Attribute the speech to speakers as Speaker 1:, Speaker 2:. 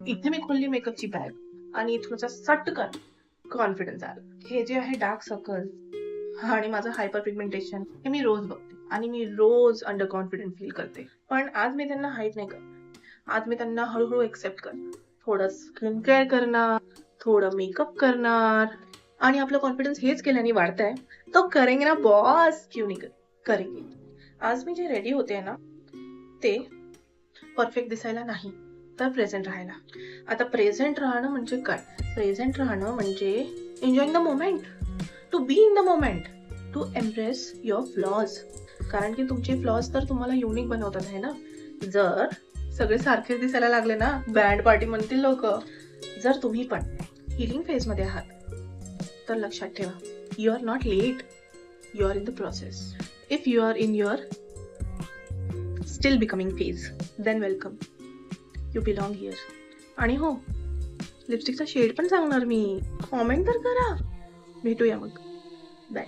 Speaker 1: इथे मी खोलली मेकअपची बॅग आणि इथूनचा सटकन कॉन्फिडन्स आला. हे जे आहे डार्क सर्कल आणि माझं हायपर पिगमेंटेशन हे मी रोज बघते आणि मी रोज अंडर कॉन्फिडंट फील करते. पण आज मी त्यांना हाईड नाही करणार. आज मी त्यांना हळूहळू एक्सेप्ट करणार. थोडं स्किन केअर करणार, थोडं मेकअप करणार आणि आपलं कॉन्फिडन्स हेच केल्याने वाढतंय. तो करेंगे ना बॉस, क्यों नहीं करेंगे. आज मी जे रेडी होते ना ते परफेक्ट दिसायला नाही तर प्रेझेंट राहायला. आता प्रेझेंट राहणं म्हणजे काय? प्रेझेंट राहणं म्हणजे enjoying the moment, to be in the moment, to embrace your flaws. कारण की तुमचे फ्लॉज तर तुम्हाला युनिक बनवतात आहे ना. जर सगळे सारखेच दिसायला लागले ना, बँड पार्टी म्हणतील लोक. जर तुम्ही पण हिलिंग फेज मध्ये आहात तर लक्षात ठेवा, you are not late, you are in the process. If you are in your still becoming phase, then welcome, you belong here. आणि हो, लिपस्टिकचा शेड पण सांगणार मी. कॉमेंट तर करा. भेटूया मग. बाय.